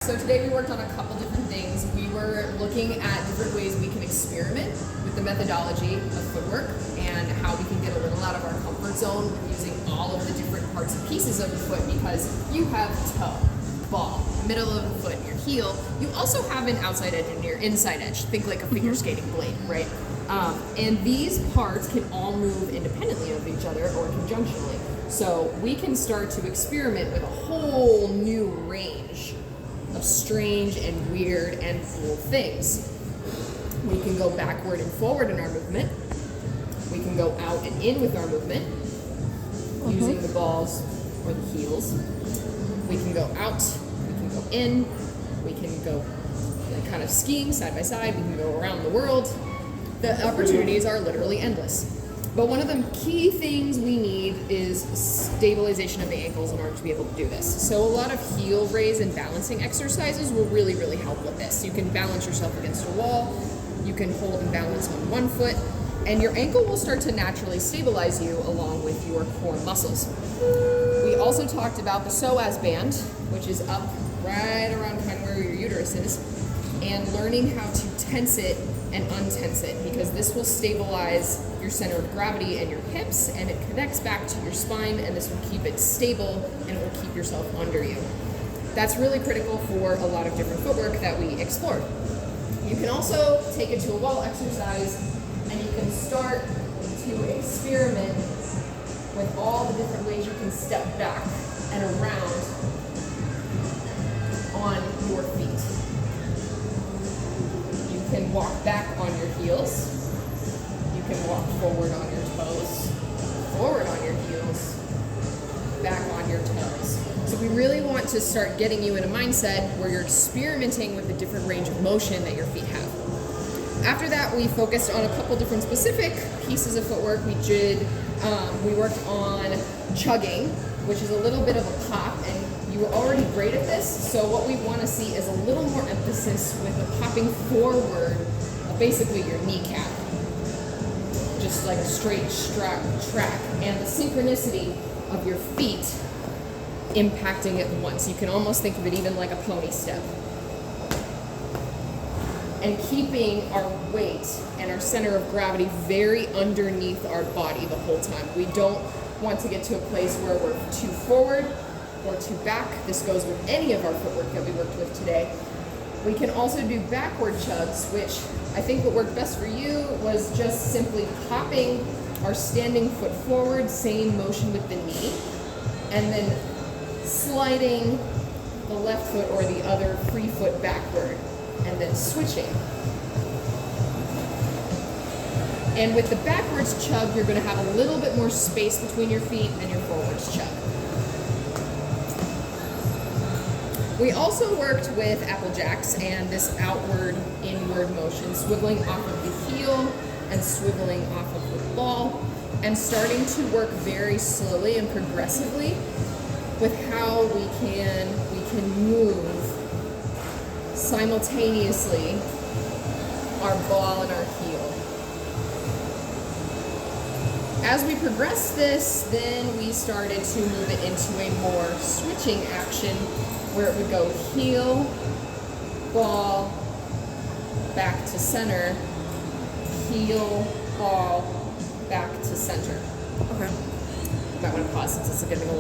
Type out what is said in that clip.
so today we worked on a couple different things. We were looking at different ways we can experiment with the methodology of footwork and how we can get a little out of our comfort zone using all of the different parts and pieces of the foot, because you have toe, ball, middle of the foot, your heel. You also have an outside edge and your inside edge. Think like a figure skating blade, right? And these parts can all move independently of each other or conjunctionally. So we can start to experiment with a whole new range of strange and weird and cool things. We can go backward and forward in our movement. We can go out and in with our movement using the balls or the heels. We can go out, we can go in, we can go kind of skiing side by side, we can go around the world. The opportunities are literally endless. But one of the key things we need is stabilization of the ankles in order to be able to do this. So a lot of heel raise and balancing exercises will really, really help with this. You can balance yourself against a wall, you can hold and balance on one foot, and your ankle will start to naturally stabilize you along with your core muscles. We also talked about the psoas band, which is up right around kind of where your uterus is, and learning how to tense it and untense it, because this will stabilize your center of gravity and your hips, and it connects back to your spine, and this will keep it stable and it will keep yourself under you. That's really critical for a lot of different footwork that we explored. You can also take it to a wall exercise, and you can start to experiment with all the different ways you can step back and around on your feet. You can walk back on your heels. You can walk forward on your toes, forward on your heels, back on your toes. So we really want to start getting you in a mindset where you're experimenting with the different range of motion that your feet have. After that, we focused on a couple different specific pieces of footwork. We worked on chugging, which is a little bit of a pop, and you were already great at this, so what we want to see is a little more emphasis with the popping forward of basically your kneecap. Just like a straight track, and the synchronicity of your feet impacting at once. You can almost think of it even like a pony step. And keeping our weight and our center of gravity very underneath our body the whole time. We don't want to get to a place where we're too forward or too back. This goes with any of our footwork that we worked with today. We can also do backward chugs, which I think what worked best for you was just simply popping our standing foot forward, same motion with the knee, and then sliding the left foot or the other free foot backward, and then switching. And with the backwards chug, you're going to have a little bit more space between your feet and your forwards chug. We also worked with apple jacks and this outward, inward motion, swiveling off of the heel and swiveling off of the ball, and starting to work very slowly and progressively with how we can move simultaneously our ball and our heel. As we progressed this, then we started to move it into a more switching action where it would go heel, ball, back to center, heel, ball, back to center. Okay. You might want to pause since it's getting a little